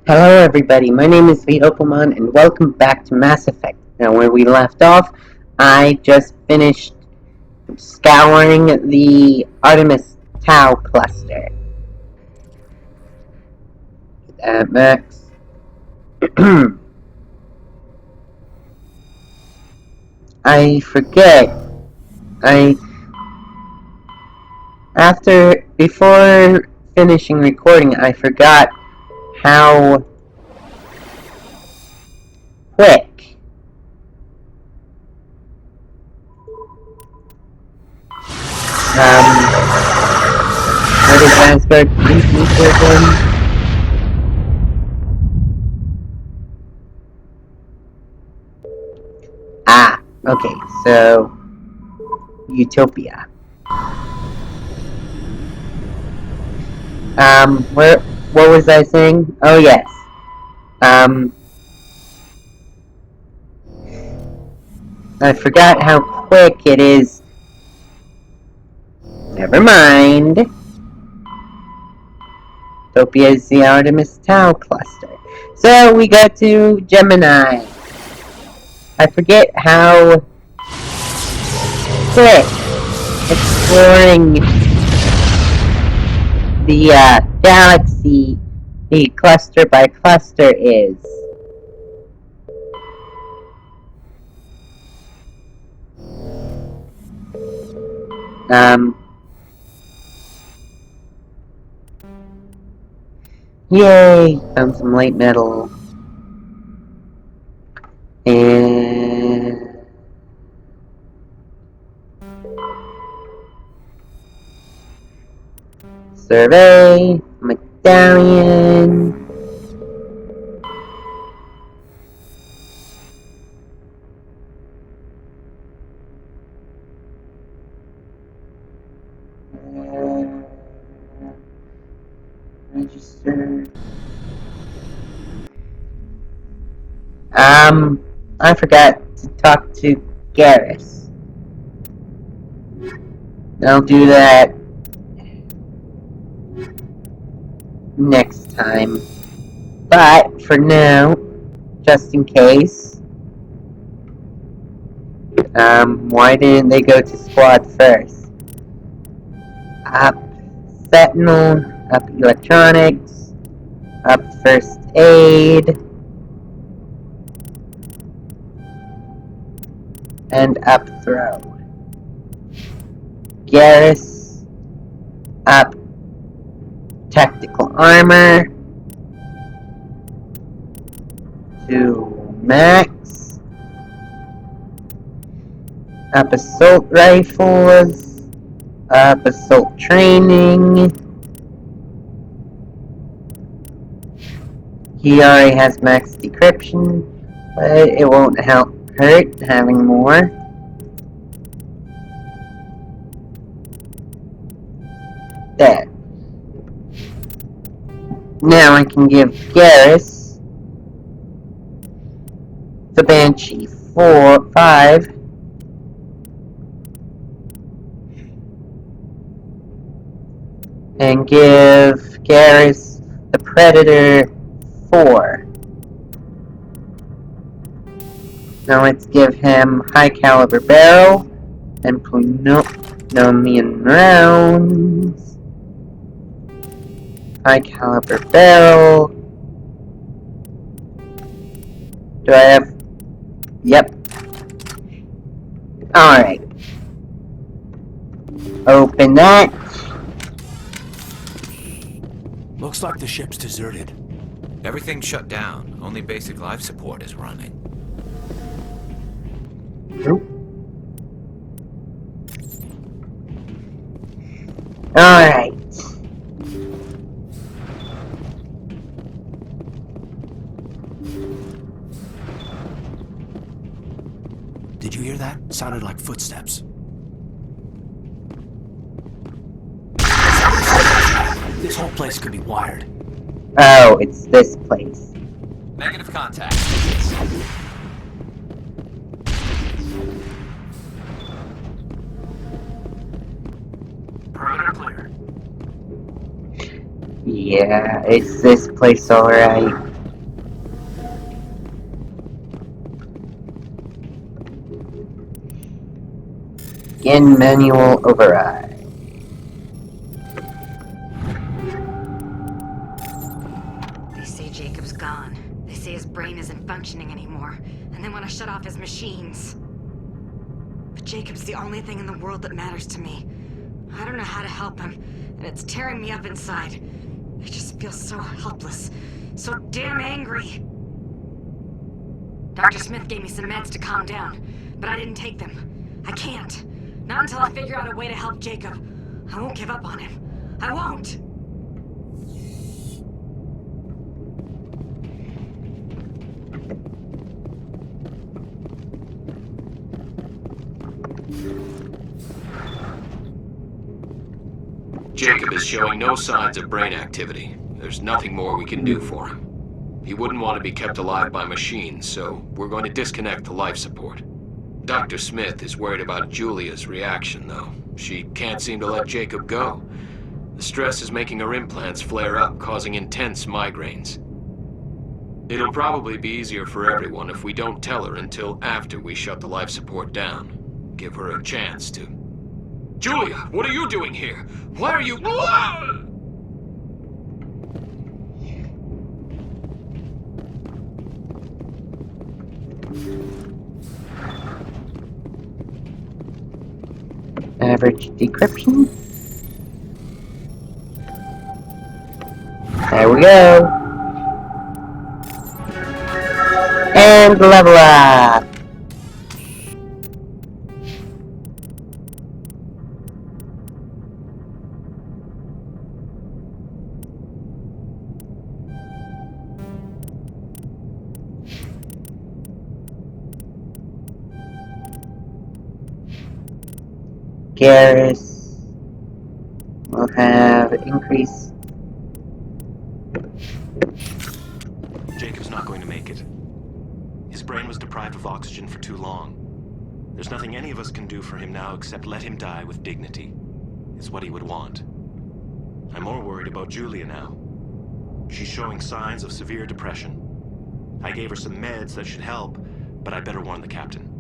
Hello everybody, my name is Pokemon and welcome back to Mass Effect. Now where we left off, I just finished scouring the Artemis Tau cluster. Max. I forget. Before finishing recording, I forgot how quick what is Asgard again? Okay, so Utopia. What was I saying? Oh yes. I forgot how quick it is. Never mind. Utopia is the Artemis Tau cluster. So we go to Gemini. I forget how quick exploring the galaxy, the cluster by cluster is. Yay! Found some light metal. And survey medallion. Register. I forgot to talk to Garrus. I'll do that next time. But for now, just in case, why didn't they go to squad first? Up Sentinel, up electronics, up first aid, and up throw. Garrus, up tactical armor, to Max, up assault rifles, up assault training. He already has max decryption, but it won't hurt having more. There. Now I can give Garrus the Banshee 5. And give Garrus the Predator 4. Now let's give him high caliber barrel and Pneumian rounds. High caliber barrel. Do I have? Yep. Alright. Open that. Looks like the ship's deserted. Everything's shut down. Only basic life support is running. Nope. Alright. Did you hear that? Sounded like footsteps. This whole place could be wired. Oh, it's this place. Negative contact. Perimeter clear. Yeah, it's this place alright. Begin manual override. They say Jacob's gone. They say his brain isn't functioning anymore, and they want to shut off his machines. But Jacob's the only thing in the world that matters to me. I don't know how to help him, and it's tearing me up inside. I just feel so helpless, so damn angry. Dr. Smith gave me some meds to calm down, but I didn't take them. I can't. Not until I figure out a way to help Jacob. I won't give up on him. I won't! Jacob is showing no signs of brain activity. There's nothing more we can do for him. He wouldn't want to be kept alive by machines, so we're going to disconnect the life support. Dr. Smith is worried about Julia's reaction, though. She can't seem to let Jacob go. The stress is making her implants flare up, causing intense migraines. It'll probably be easier for everyone if we don't tell her until after we shut the life support down. Give her a chance to... Julia, what are you doing here? Why are you... Average decryption. There we go. And level up. Garrus will have increased. Jacob's not going to make it. His brain was deprived of oxygen for too long. There's nothing any of us can do for him now except let him die with dignity. It's what he would want. I'm more worried about Julia now. She's showing signs of severe depression. I gave her some meds that should help, but I better warn the captain.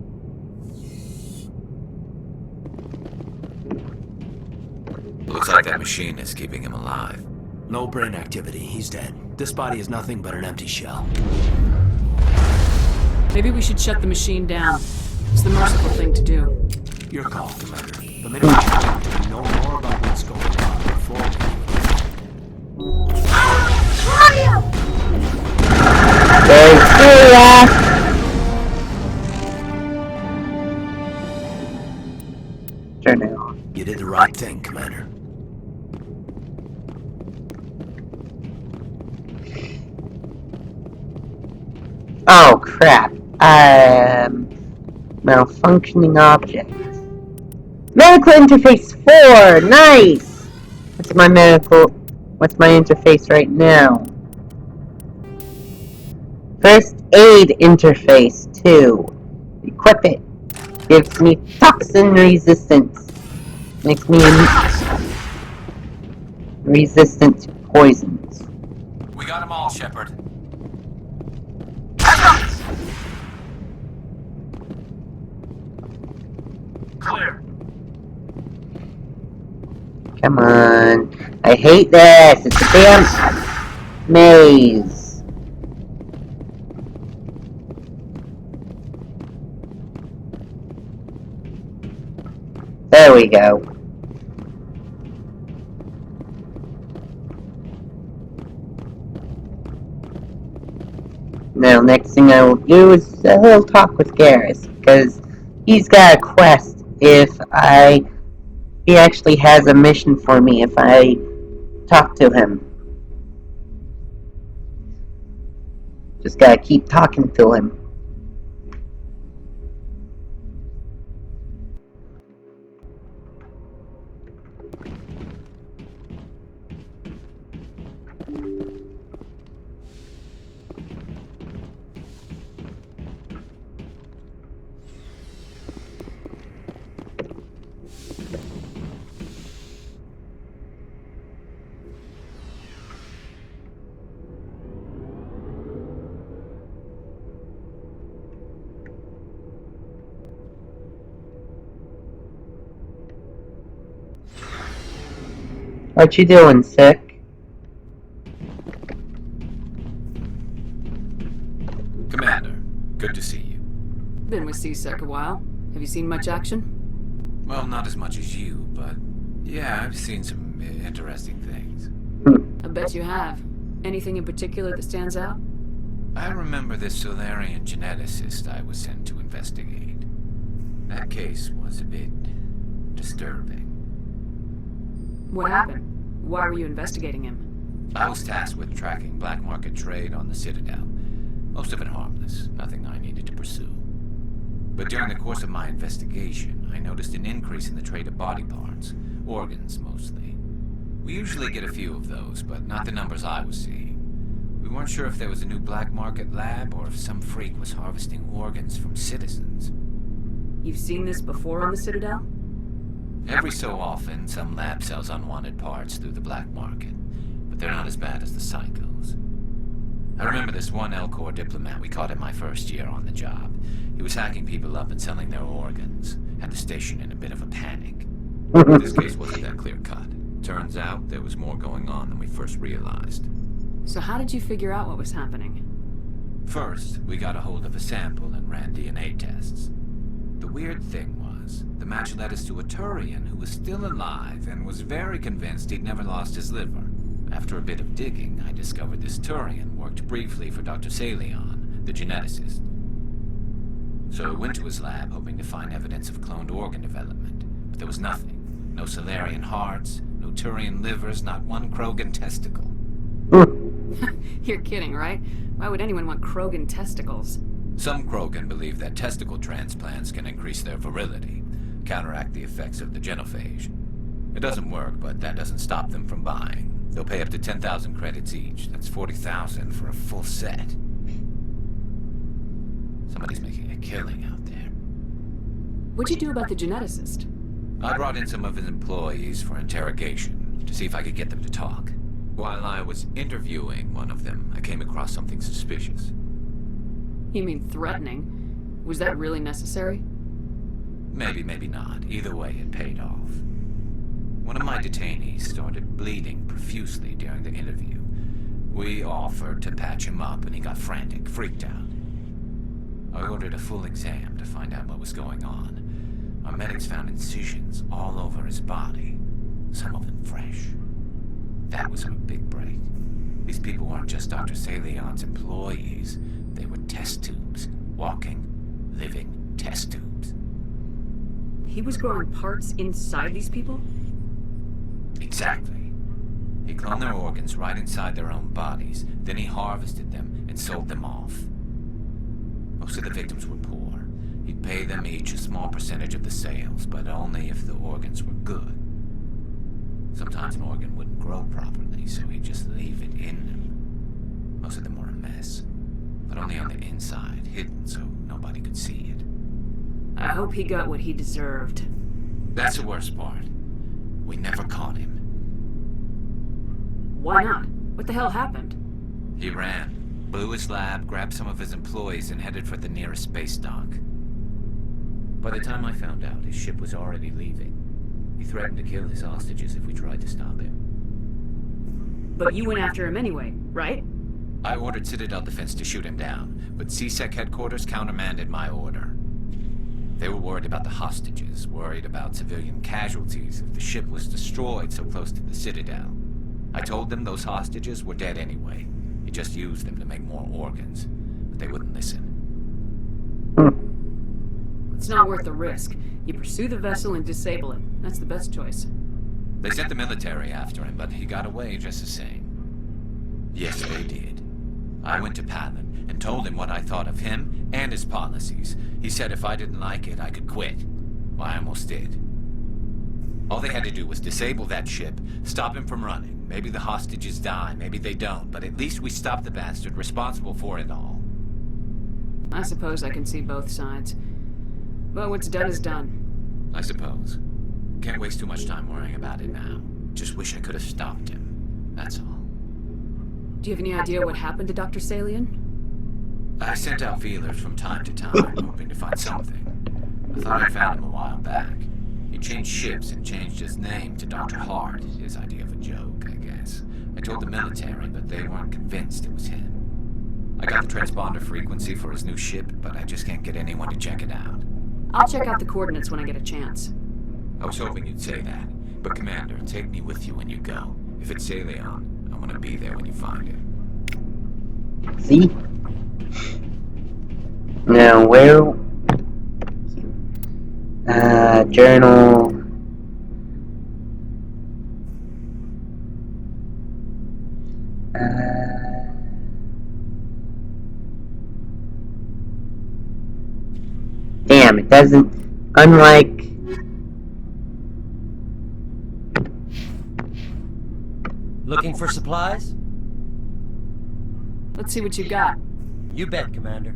Looks like that machine is keeping him alive. No brain activity. He's dead. This body is nothing but an empty shell. Maybe we should shut the machine down. It's the merciful thing to do. Your call, Commander. The minute we know more about what's going on before There's Julia! Turn it on. you did the right thing, Commander. Oh crap. Malfunctioning object. Medical interface 4! Nice! What's my interface right now? First aid interface 2. Equip it. Gives me toxin resistance. Makes me resistant to poisons. We got them all, Shepard. Clear. Come on. I hate this. It's a damn maze. There we go. Now, next thing I will do is a little talk with Garrus, because he's got a quest he actually has a mission for me if I talk to him. Just gotta keep talking to him. What you doing, sick? Commander, good to see you. Been with C-Sec a while. Have you seen much action? Well, not as much as you, but yeah, I've seen some interesting things. I bet you have. Anything in particular that stands out? I remember this Solarian geneticist I was sent to investigate. That case was a bit disturbing. What happened? Why were you investigating him? I was tasked with tracking black market trade on the Citadel. Most of it harmless, nothing I needed to pursue. But during the course of my investigation, I noticed an increase in the trade of body parts, organs mostly. We usually get a few of those, but not the numbers I was seeing. We weren't sure if there was a new black market lab or if some freak was harvesting organs from citizens. You've seen this before on the Citadel? Every so often, some lab sells unwanted parts through the black market, but they're not as bad as the psychos. I remember this one L-Corps diplomat we caught in my first year on the job. He was hacking people up and selling their organs. Had the station in a bit of a panic. This case wasn't that clear-cut. Turns out there was more going on than we first realized. So how did you figure out what was happening? First, we got a hold of a sample and ran DNA tests. The weird thing was, the match led us to a Turian who was still alive and was very convinced he'd never lost his liver. After a bit of digging, I discovered this Turian worked briefly for Dr. Salion, the geneticist. So I went to his lab hoping to find evidence of cloned organ development, but there was nothing. No Solarian hearts, no Turian livers, not one Krogan testicle. You're kidding, right? Why would anyone want Krogan testicles? Some Krogan believe that testicle transplants can increase their virility, counteract the effects of the genophage. It doesn't work, but that doesn't stop them from buying. They'll pay up to 10,000 credits each. That's 40,000 for a full set. Somebody's making a killing out there. What'd you do about the geneticist? I brought in some of his employees for interrogation, to see if I could get them to talk. While I was interviewing one of them, I came across something suspicious. You mean threatening? Was that really necessary? Maybe, maybe not. Either way, it paid off. One of my detainees started bleeding profusely during the interview. We offered to patch him up, and he got frantic, freaked out. I ordered a full exam to find out what was going on. Our medics found incisions all over his body, some of them fresh. That was our big break. These people weren't just Dr. Salion's employees. They were test tubes. Walking, living test tubes. He was growing parts inside these people? Exactly. He cloned their organs right inside their own bodies. Then he harvested them and sold them off. Most of the victims were poor. He'd pay them each a small percentage of the sales, but only if the organs were good. Sometimes an organ wouldn't grow properly, so he'd just leave it in them. Most of them were a mess, but only on the inside, hidden so nobody could see it. I hope he got what he deserved. That's the worst part. We never caught him. Why not? What the hell happened? He ran, blew his lab, grabbed some of his employees, and headed for the nearest space dock. By the time I found out, his ship was already leaving. He threatened to kill his hostages if we tried to stop him. But you went after him anyway, right? I ordered Citadel Defense to shoot him down, but C-Sec headquarters countermanded my order. They were worried about the hostages, worried about civilian casualties if the ship was destroyed so close to the Citadel. I told them those hostages were dead anyway. He just used them to make more organs, but they wouldn't listen. It's not worth the risk. You pursue the vessel and disable it. That's the best choice. They sent the military after him, but he got away just the same. Yes, they did. I went to Palin and told him what I thought of him and his policies. He said if I didn't like it, I could quit. Well, I almost did. All they had to do was disable that ship, stop him from running. Maybe the hostages die, maybe they don't, but at least we stopped the bastard responsible for it all. I suppose I can see both sides. But what's done is done. I suppose. Can't waste too much time worrying about it now. Just wish I could have stopped him. That's all. Do you have any idea what happened to Dr. Salion? I sent out feelers from time to time, hoping to find something. I thought I found him a while back. He changed ships and changed his name to Dr. Hart, his idea of a joke. I told the military, but they weren't convinced it was him. I got the transponder frequency for his new ship, but I just can't get anyone to check it out. I'll check out the coordinates when I get a chance. I was hoping you'd say that. But Commander, take me with you when you go. If it's Leon, I want to be there when you find it. See? Now, where... journal... Damn, it doesn't... Unlike... Looking for supplies? Let's see what you got. You bet, Commander.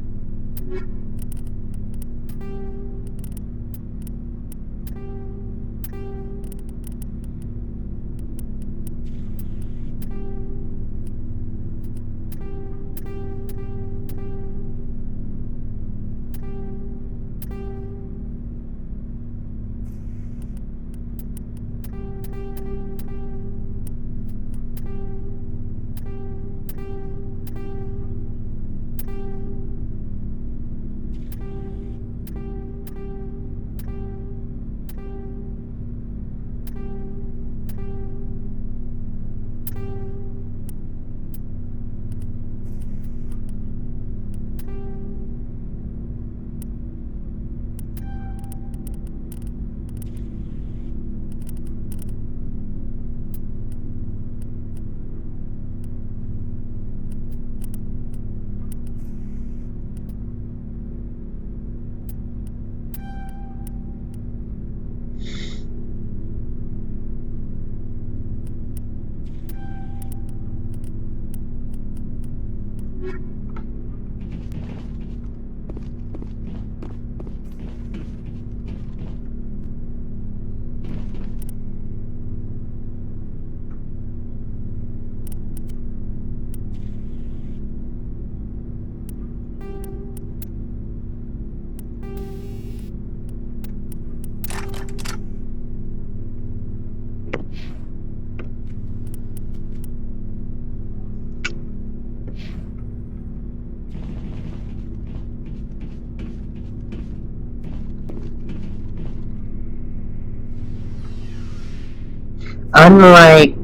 Unlike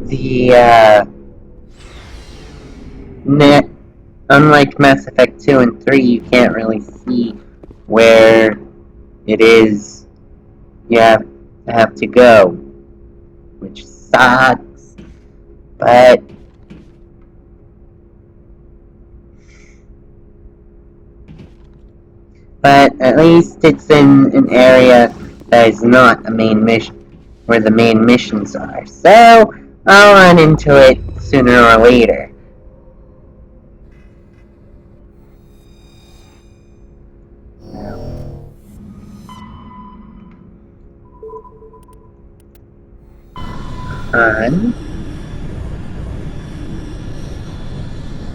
the, unlike Mass Effect 2 and 3, you can't really see where it is you have to go, which sucks, but at least it's in an area that is not a main mission, where the main missions are, so I'll run into it sooner or later.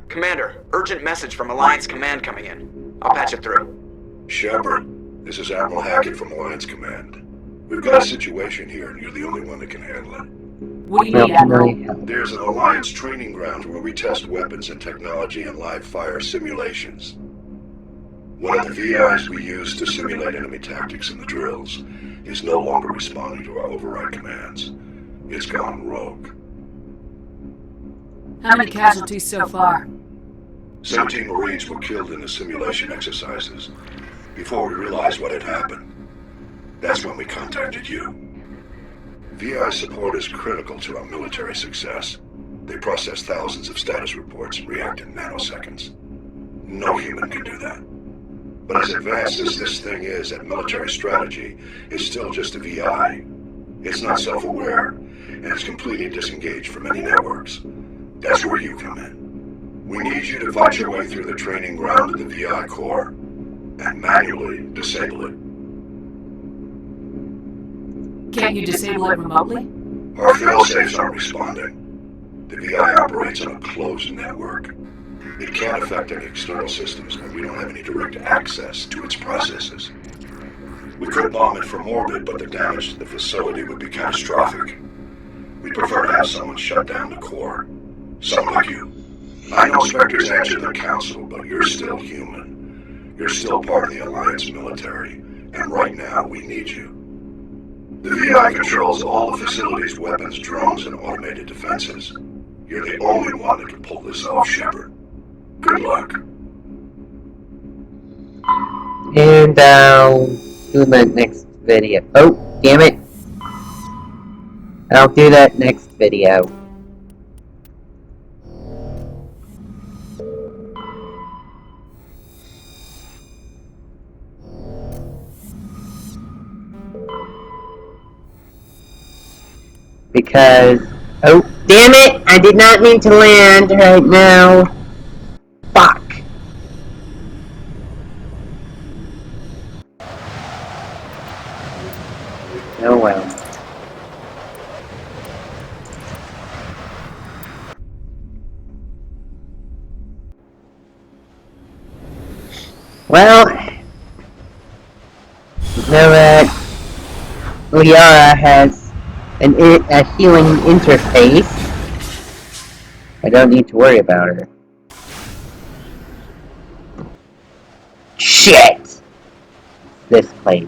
Commander, urgent message from Alliance Command coming in. I'll patch it through. Shepard, this is Admiral Hackett from Alliance Command. We've got a situation here, and you're the only one that can handle it. What do you need, Admiral? There's an Alliance training ground where we test weapons and technology in live fire simulations. One of the VIs we use to simulate enemy tactics in the drills is no longer responding to our override commands. It's gone rogue. How many casualties so far? 17 Marines were killed in the simulation exercises before we realized what had happened. That's when we contacted you. VI support is critical to our military success. They process thousands of status reports and react in nanoseconds. No human can do that. But as advanced as this thing is at military strategy, it's still just a VI. It's not self-aware, and it's completely disengaged from any networks. That's where you come in. We need you to fight your way through the training ground of the VI core and manually disable it. Can't you disable it remotely? Our failsafes aren't responding. The VI operates on a closed network. It can't affect any external systems, and we don't have any direct access to its processes. We could bomb it from orbit, but the damage to the facility would be catastrophic. We prefer to have someone shut down the core. Someone like you. I know Spectres answer the Council, but you're still human. You're still part of the Alliance military, and right now we need you. The VI controls all the facilities, weapons, drones, and automated defenses. You're the only one that can pull this off, Shepard. Good luck. And I'll do that next video. Oh, damn it. I'll do that next video. Because, oh, damn it! I did not mean to land right now. Fuck. Oh well. Well, now that Liara has a healing interface, I don't need to worry about her. Shit! This place.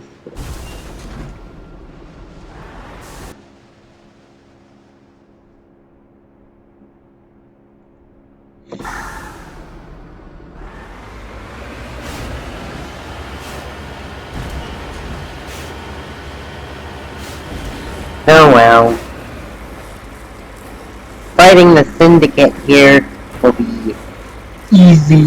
Oh well. Fighting the Syndicate here will be easy.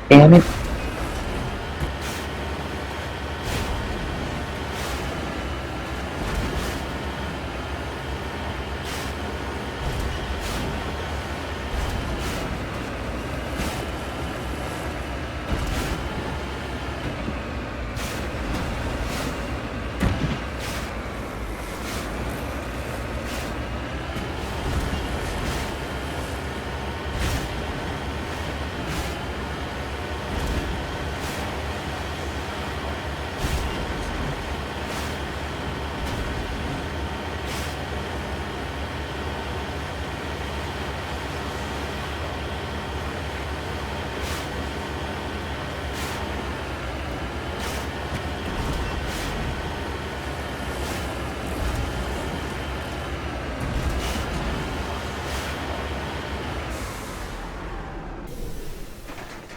Damn it.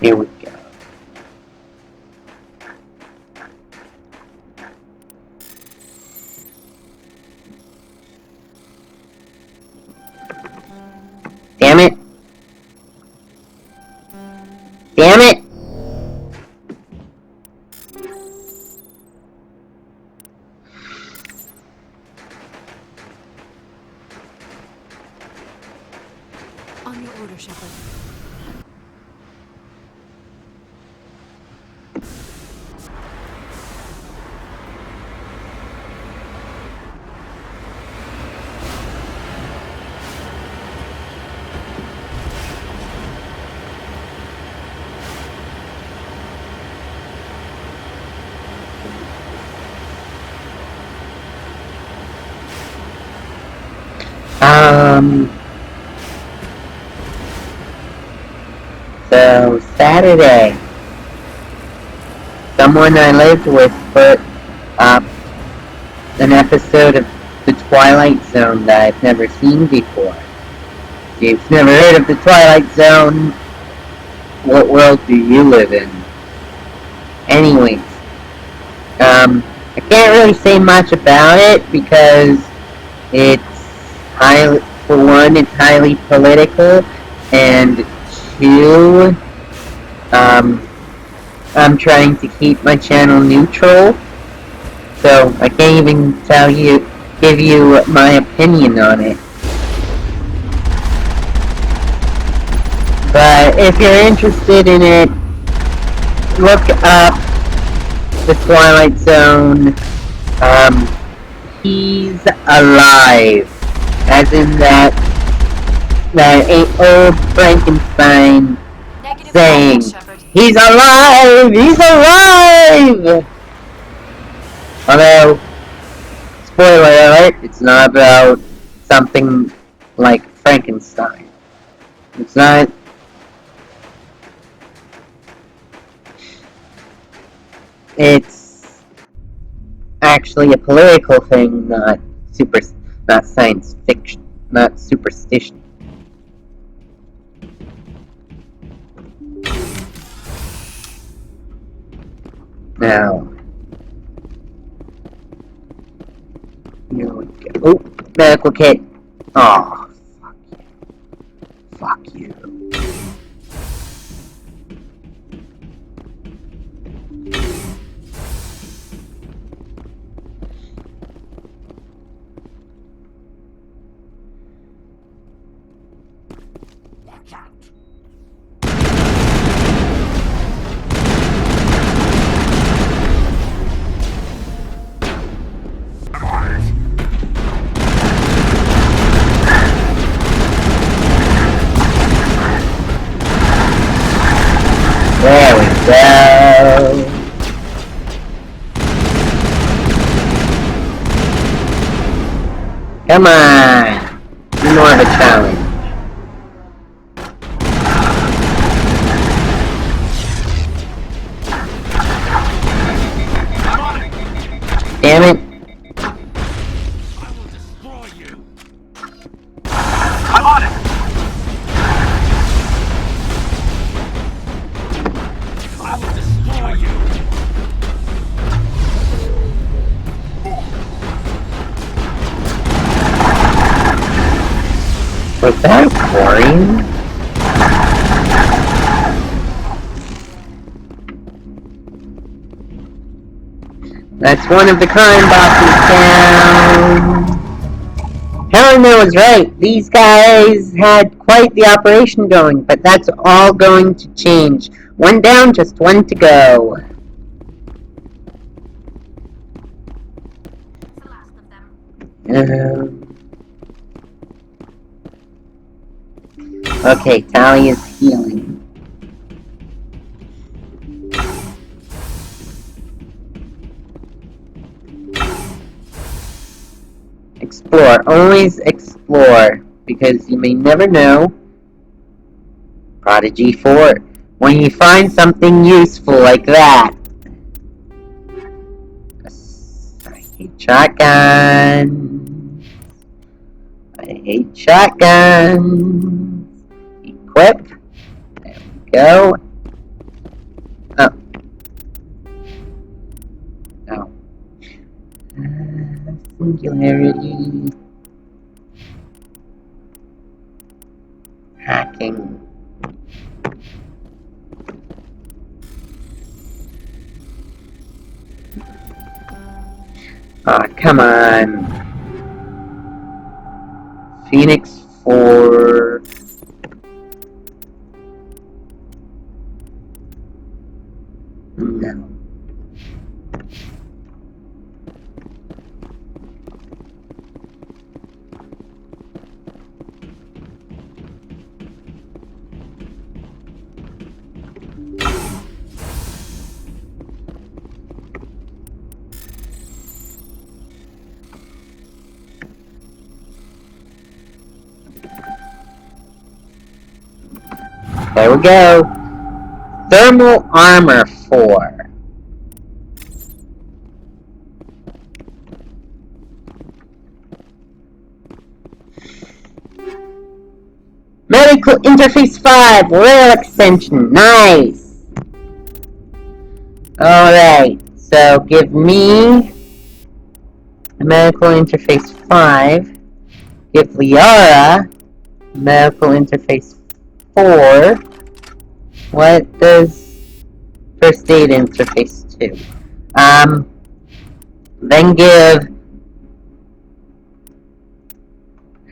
Here we go. Damn it. Damn it! On your order, Shepard. So, Saturday, someone I lived with put up an episode of The Twilight Zone that I've never seen before. If you've never heard of The Twilight Zone, what world do you live in? Anyways, I can't really say much about it because it's for one, it's highly political, and two, I'm trying to keep my channel neutral, so I can't even give you my opinion on it. But if you're interested in it, look up The Twilight Zone. He's alive. As in that that ain't old Frankenstein Negative saying, contact, Shepard. "He's alive! He's alive!" Although, spoiler alert, it's not about something like Frankenstein. It's not. It's actually a political thing, not science fiction, not superstition. Now, here we go. Oh, medical kit. Oh, fuck you. Fuck you. There we go. Come on. Be more of a challenge. Damn it. I will destroy you. I'm on it! I will destroy you. Was that boring? That's one of the crime bosses down. Helena was right. These guys had quite the operation going, but that's all going to change. One down, just one to go. Okay, Tally is healing. Explore. Always explore, because you may never know. Prodigy 4. When you find something useful like that. I hate shotguns. I hate shotguns. Equip. There we go. Oh. Oh. Singularity. Hacking. Aw, come on. Phoenix 4. No. There we go. Thermal armor 4. Medical interface 5. Rail extension. Nice. Alright. So give me a medical interface 5. Give Liara medical interface 4. What does first aid interface 2? Then give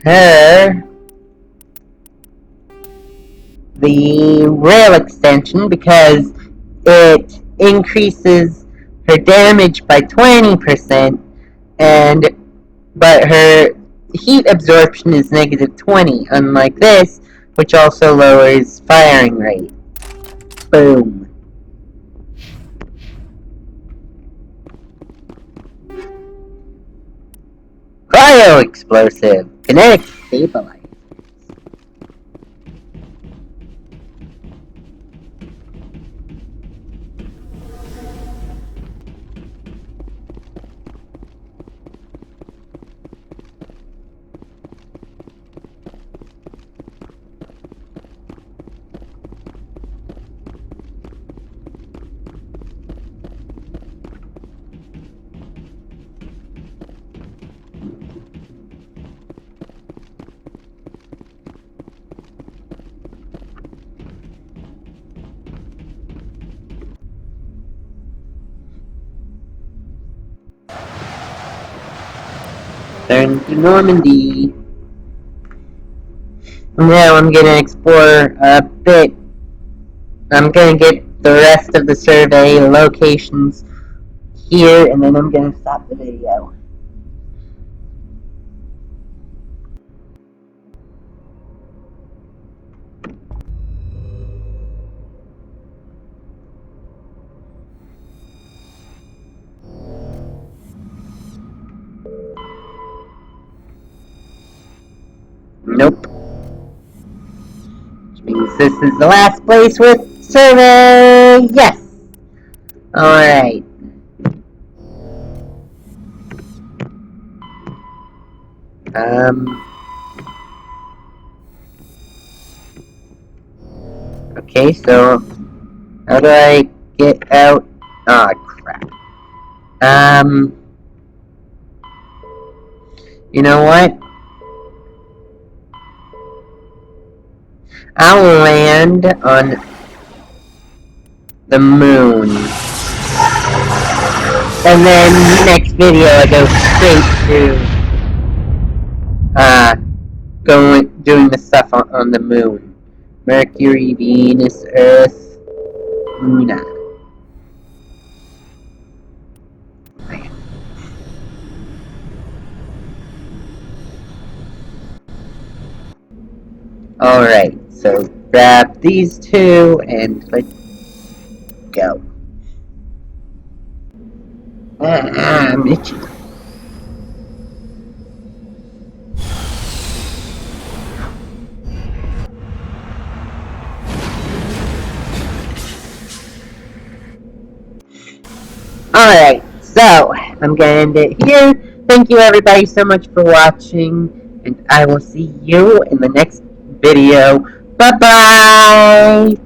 her the rail extension because it increases her damage by 20%, but her heat absorption is -20, unlike this, which also lowers firing rate. Boom. Cryo-explosive. Kinetic stabilizer. Turn to Normandy. Now I'm gonna explore a bit. I'm gonna get the rest of the survey locations here, and then I'm gonna stop the video. Nope. Which means this is the last place with survey. Yes. Alright. Okay, so how do I get out? Ah, crap. You know what? I'll land on the moon. And then next video I go straight to doing the stuff on the moon. Mercury, Venus, Earth, Luna. Alright, so grab these two and let's go. I'm itchy. Alright, so I'm gonna end it here. Thank you everybody so much for watching, and I will see you in the next video. Bye bye!